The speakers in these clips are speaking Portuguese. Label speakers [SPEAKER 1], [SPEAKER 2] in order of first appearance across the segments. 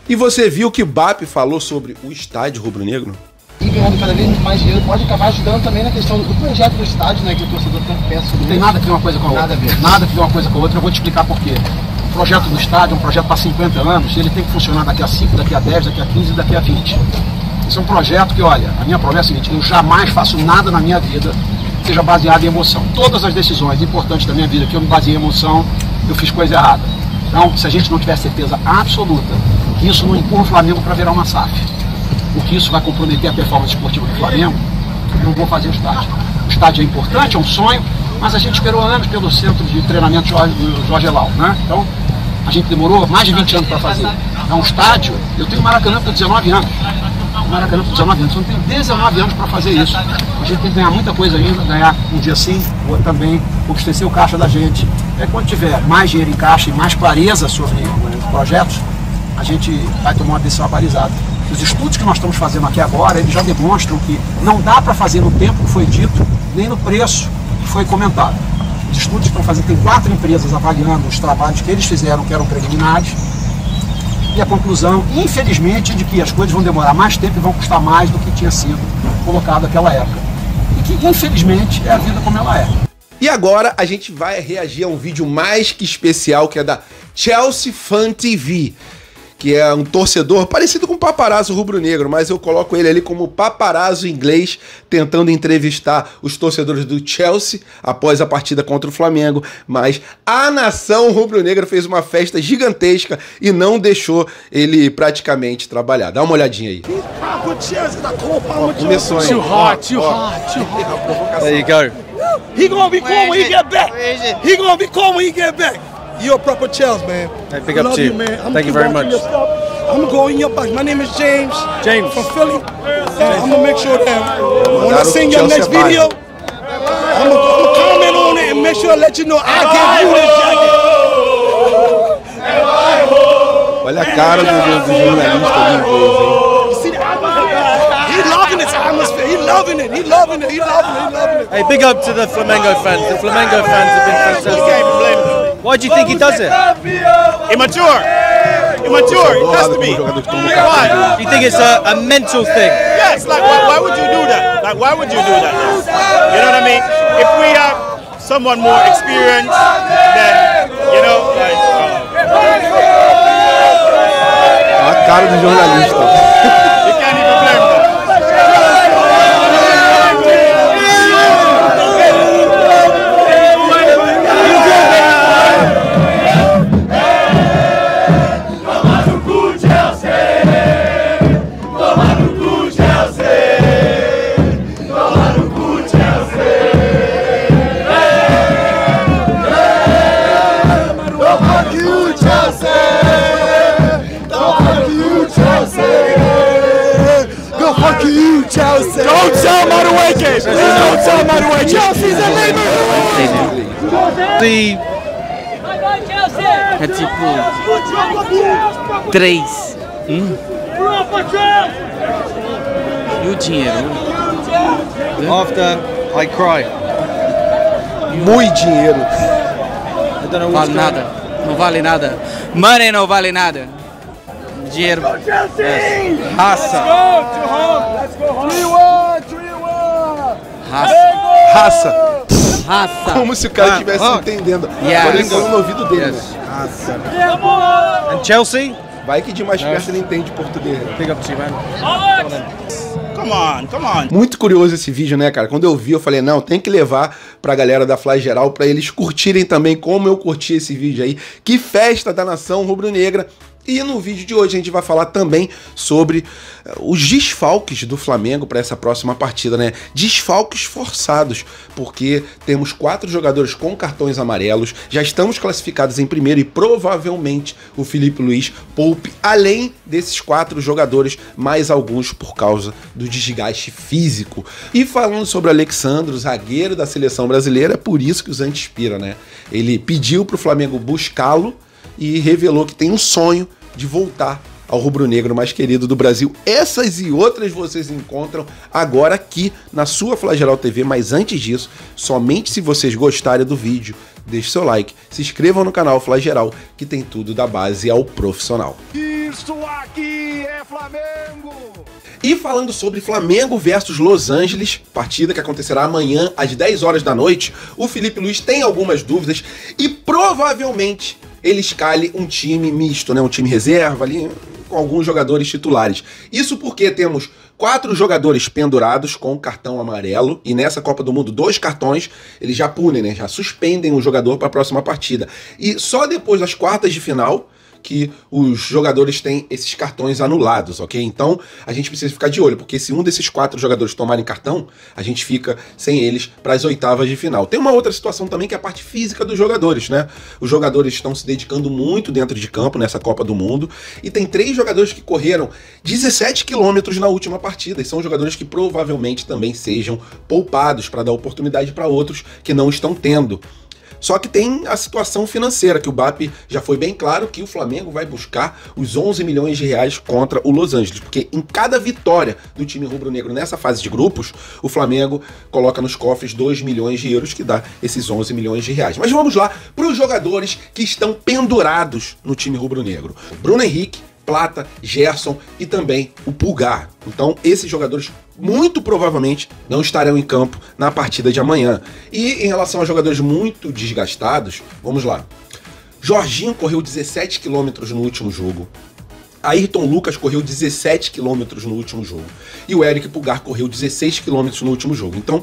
[SPEAKER 1] E você viu que BAP falou sobre o estádio rubro-negro?
[SPEAKER 2] E ganhando cada vez mais dinheiro pode acabar ajudando também na questão do projeto do estádio, né? Que o torcedor tanto pensa sobre.
[SPEAKER 3] Não tem nada que ver uma coisa com a outra.
[SPEAKER 2] Nada a ver.
[SPEAKER 3] Nada que ver uma coisa com a outra. Eu vou te explicar por quê. O projeto do estádio é um projeto para 50 anos. Ele tem que funcionar daqui a 5, daqui a 10, daqui a 15 e daqui a 20. Esse é um projeto que, olha, a minha promessa é a seguinte: eu jamais faço nada na minha vida que seja baseado em emoção. Todas as decisões importantes da minha vida que eu me baseei em emoção, eu fiz coisa errada. Então, se a gente não tiver certeza absoluta que isso não empurra o Flamengo para virar uma SAF, porque isso vai comprometer a performance esportiva do Flamengo, eu não vou fazer o estádio. O estádio é importante, é um sonho, mas a gente esperou anos pelo centro de treinamento do Jorge Elal, né? Então, a gente demorou mais de 20 anos para fazer. É um estádio, eu tenho Maracanã por 19 anos. Maracanã por 19 anos, eu tenho 19 anos para fazer isso. A gente tem que ganhar muita coisa ainda, ganhar um dia sim, ou também abastecer o caixa da gente. Quando tiver mais dinheiro em caixa e mais clareza sobre os projetos, a gente vai tomar uma decisão balizada. Os estudos que nós estamos fazendo aqui agora, eles já demonstram que não dá para fazer no tempo que foi dito, nem no preço que foi comentado. Os estudos que estão fazendo, tem 4 empresas avaliando os trabalhos que eles fizeram, que eram preliminares, e a conclusão, infelizmente, de que as coisas vão demorar mais tempo e vão custar mais do que tinha sido colocado naquela época. E que, infelizmente, é a vida como ela é.
[SPEAKER 1] E agora a gente vai reagir a um vídeo mais que especial, que é da Chelsea Fan TV, que é um torcedor parecido com o paparazzo rubro-negro, mas eu coloco ele ali como paparazzo inglês, tentando entrevistar os torcedores do Chelsea após a partida contra o Flamengo, mas a nação rubro-negra fez uma festa gigantesca e não deixou ele praticamente trabalhar. Dá uma olhadinha aí. Começou, hein?
[SPEAKER 4] Too hot.
[SPEAKER 5] There you go.
[SPEAKER 4] He gonna be calm when he get back. He gonna be calm when he get back. You're a proper Chelsea, man.
[SPEAKER 5] Hey, big up to you.
[SPEAKER 4] Man.
[SPEAKER 5] Thank you very much.
[SPEAKER 4] I'm gonna go in your box. My name is James. James from Philly. I'm gonna make sure that when I sing your next video, I'm gonna comment on it and make sure I let you know I give you this jacket.
[SPEAKER 1] Olha a cara do jornalista ali inglês, hein?
[SPEAKER 4] He loving this atmosphere. He loving it. He loving it. He loving it. He loving it.
[SPEAKER 5] Hey, big up to the Flamengo fans. The Flamengo fans have been fantastic. Why do you think he does it?
[SPEAKER 6] Immature. It has to be. Why?
[SPEAKER 5] Do you think it's a mental thing?
[SPEAKER 6] Yes. Like why would you do that? Like why would you do that? You know what I mean? If we have someone more experienced, then you know, like.
[SPEAKER 1] A cara do jornalista.
[SPEAKER 6] You can't even blame them.
[SPEAKER 4] Chelsea. Don't tell him how to wake it. Don't tell him how to wake it. Chelsea's a
[SPEAKER 5] E é tipo 3. E o dinheiro? After I cry.
[SPEAKER 1] Muito dinheiro.
[SPEAKER 5] Vale nada. Não vale nada. Money não vale nada. Dinheiro. Raça. Raça.
[SPEAKER 1] Como se o cara estivesse entendendo. Agora ele falou no ouvido dele, né?
[SPEAKER 5] Raça. And Chelsea?
[SPEAKER 1] Vai que de mais perto ele entende português.
[SPEAKER 5] Big up to you, man.
[SPEAKER 6] Come on.
[SPEAKER 1] Muito curioso esse vídeo, né, cara? Quando eu vi, eu falei, não, tem que levar pra galera da Fly Geral pra eles curtirem também como eu curti esse vídeo aí. Que festa da nação rubro-negra. E no vídeo de hoje a gente vai falar também sobre os desfalques do Flamengo para essa próxima partida, né? Desfalques forçados, porque temos 4 jogadores com cartões amarelos, já estamos classificados em primeiro e provavelmente o Felipe Luiz poupe, além desses 4 jogadores, mais alguns por causa do desgaste físico. E falando sobre o Alexandro, zagueiro da seleção brasileira, é por isso que o Zante inspira, né? Ele pediu para o Flamengo buscá-lo e revelou que tem um sonho de voltar ao rubro-negro mais querido do Brasil. Essas e outras vocês encontram agora aqui na sua Fly Geral TV, mas antes disso, somente se vocês gostarem do vídeo, deixe seu like, se inscrevam no canal Fly Geral, que tem tudo da base ao profissional.
[SPEAKER 4] Here's
[SPEAKER 7] Isso aqui é Flamengo!
[SPEAKER 1] E falando sobre Flamengo versus Los Angeles, partida que acontecerá amanhã às 10 horas da noite, o Felipe Luiz tem algumas dúvidas e provavelmente ele escale um time misto, né? Um time reserva ali com alguns jogadores titulares. Isso porque temos 4 jogadores pendurados com cartão amarelo e nessa Copa do Mundo 2 cartões eles já punem, né? Já suspendem o jogador para a próxima partida. E só depois das quartas de final que os jogadores têm esses cartões anulados, ok? Então a gente precisa ficar de olho, porque se um desses 4 jogadores tomarem cartão, a gente fica sem eles para as oitavas de final. Tem uma outra situação também que é a parte física dos jogadores, né? Os jogadores estão se dedicando muito dentro de campo nessa Copa do Mundo e tem 3 jogadores que correram 17 quilômetros na última partida e são jogadores que provavelmente também sejam poupados para dar oportunidade para outros que não estão tendo. Só que tem a situação financeira, que o BAP já foi bem claro que o Flamengo vai buscar os 11 milhões de reais contra o Los Angeles, porque em cada vitória do time rubro-negro nessa fase de grupos, o Flamengo coloca nos cofres 2 milhões de euros, que dá esses 11 milhões de reais. Mas vamos lá para os jogadores que estão pendurados no time rubro-negro. Bruno Henrique, Plata, Gerson e também o Pulgar. Então esses jogadores muito provavelmente não estarão em campo na partida de amanhã. E em relação a jogadores muito desgastados, vamos lá. Jorginho correu 17 km no último jogo. Ayrton Lucas correu 17 km no último jogo. E o Eric Pulgar correu 16 km no último jogo. Então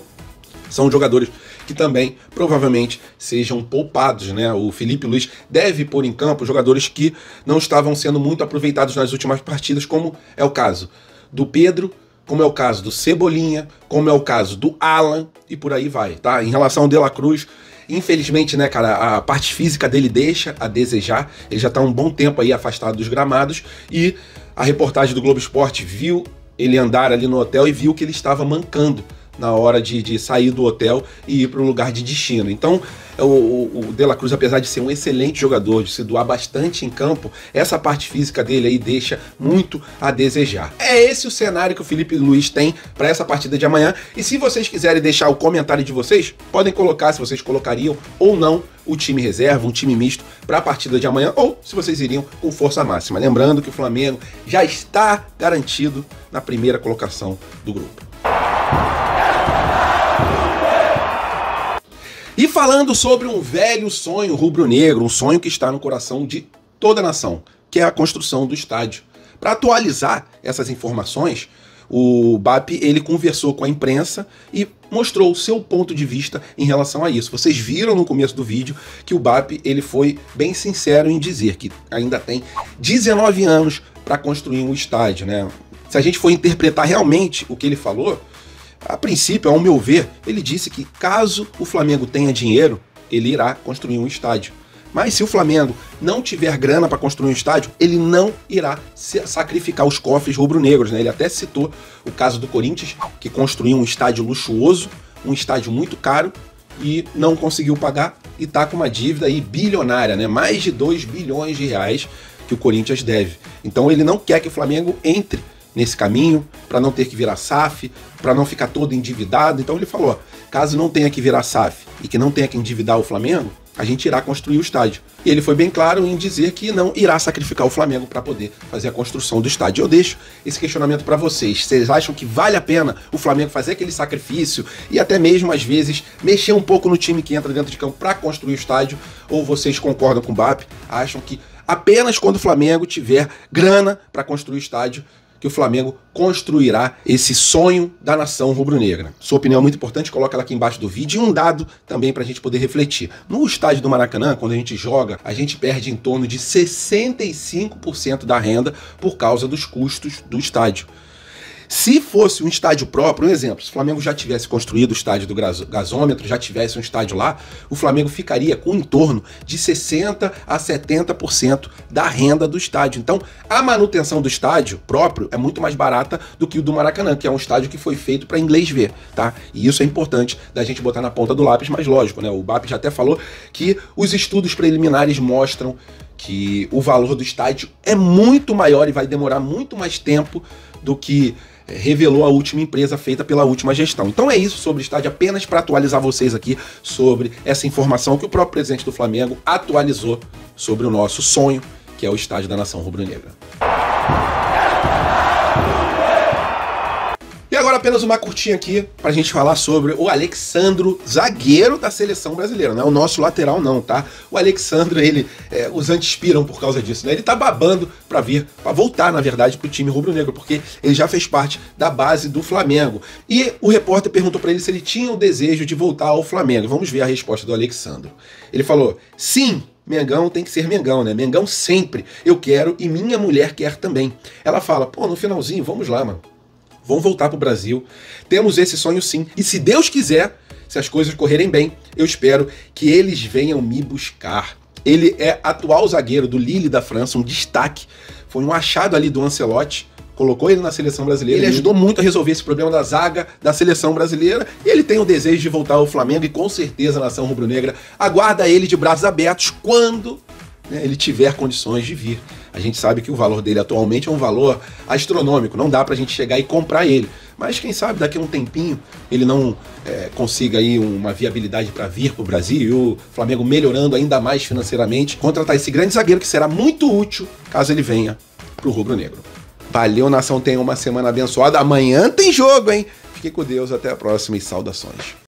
[SPEAKER 1] são jogadores que também provavelmente sejam poupados, né? O Felipe Luiz deve pôr em campo jogadores que não estavam sendo muito aproveitados nas últimas partidas, como é o caso do Pedro, como é o caso do Cebolinha, como é o caso do Alan e por aí vai, tá? Em relação ao De La Cruz, infelizmente, né, cara, a parte física dele deixa a desejar, ele já tá um bom tempo aí afastado dos gramados e a reportagem do Globo Esporte viu ele andar ali no hotel e viu que ele estava mancando na hora de sair do hotel e ir para um lugar de destino. Então, o De La Cruz, apesar de ser um excelente jogador, de se doar bastante em campo, essa parte física dele aí deixa muito a desejar. É esse o cenário que o Felipe Luiz tem para essa partida de amanhã. E se vocês quiserem deixar o comentário de vocês, podem colocar se vocês colocariam ou não o time reserva, um time misto para a partida de amanhã, ou se vocês iriam com força máxima. Lembrando que o Flamengo já está garantido na primeira colocação do grupo. E falando sobre um velho sonho rubro-negro, um sonho que está no coração de toda a nação, que é a construção do estádio. Para atualizar essas informações, o BAP ele conversou com a imprensa e mostrou o seu ponto de vista em relação a isso. Vocês viram no começo do vídeo que o BAP ele foi bem sincero em dizer que ainda tem 19 anos para construir um estádio, né? Se a gente for interpretar realmente o que ele falou, a princípio, ao meu ver, ele disse que caso o Flamengo tenha dinheiro, ele irá construir um estádio. Mas se o Flamengo não tiver grana para construir um estádio, ele não irá sacrificar os cofres rubro-negros, né? Ele até citou o caso do Corinthians, que construiu um estádio luxuoso, um estádio muito caro, e não conseguiu pagar e está com uma dívida aí bilionária, né? Mais de 2 bilhões de reais que o Corinthians deve. Então ele não quer que o Flamengo entre nesse caminho, para não ter que virar SAF, para não ficar todo endividado. Então ele falou, caso não tenha que virar SAF e que não tenha que endividar o Flamengo, a gente irá construir o estádio. E ele foi bem claro em dizer que não irá sacrificar o Flamengo para poder fazer a construção do estádio. Eu deixo esse questionamento para vocês. Vocês acham que vale a pena o Flamengo fazer aquele sacrifício e até mesmo, às vezes, mexer um pouco no time que entra dentro de campo para construir o estádio? Ou vocês concordam com o BAP? Acham que apenas quando o Flamengo tiver grana para construir o estádio, que o Flamengo construirá esse sonho da nação rubro-negra? Sua opinião é muito importante, coloca ela aqui embaixo do vídeo. E um dado também para a gente poder refletir. No estádio do Maracanã, quando a gente joga, a gente perde em torno de 65% da renda por causa dos custos do estádio. Se fosse um estádio próprio, um exemplo, se o Flamengo já tivesse construído o estádio do gasômetro, já tivesse um estádio lá, o Flamengo ficaria com em torno de 60% a 70% da renda do estádio. Então, a manutenção do estádio próprio é muito mais barata do que o do Maracanã, que é um estádio que foi feito para inglês ver, tá? E isso é importante da gente botar na ponta do lápis, mas lógico, né? O BAP já até falou que os estudos preliminares mostram que o valor do estádio é muito maior e vai demorar muito mais tempo do que revelou a última empresa feita pela última gestão. Então é isso sobre o estádio, apenas para atualizar vocês aqui sobre essa informação que o próprio presidente do Flamengo atualizou sobre o nosso sonho, que é o estádio da nação rubro-negra. E agora apenas uma curtinha aqui pra gente falar sobre o Alex Sandro, zagueiro da seleção brasileira. Não é o nosso lateral não, tá? O Alex Sandro, ele, os anti-inspiram por causa disso, né? Ele tá babando pra voltar, na verdade, pro time rubro-negro, porque ele já fez parte da base do Flamengo. E o repórter perguntou pra ele se ele tinha o desejo de voltar ao Flamengo. Vamos ver a resposta do Alex Sandro. Ele falou, sim, Mengão tem que ser Mengão, né? Mengão sempre. Eu quero e minha mulher quer também. Ela fala, pô, no finalzinho, vamos lá, mano. Vão voltar pro Brasil. Temos esse sonho sim. E se Deus quiser, se as coisas correrem bem, eu espero que eles venham me buscar. Ele é atual zagueiro do Lille da França, um destaque. Foi um achado ali do Ancelotti. Colocou ele na seleção brasileira. Ele ajudou muito a resolver esse problema da zaga da seleção brasileira. E ele tem o desejo de voltar ao Flamengo e com certeza a nação rubro-negra aguarda ele de braços abertos quando ele tiver condições de vir. A gente sabe que o valor dele atualmente é um valor astronômico, não dá pra gente chegar e comprar ele. Mas quem sabe daqui a um tempinho ele não consiga aí uma viabilidade para vir pro Brasil e o Flamengo melhorando ainda mais financeiramente, contratar esse grande zagueiro que será muito útil caso ele venha pro rubro-negro. Valeu, nação, tenha uma semana abençoada. Amanhã tem jogo, hein? Fique com Deus, até a próxima e saudações.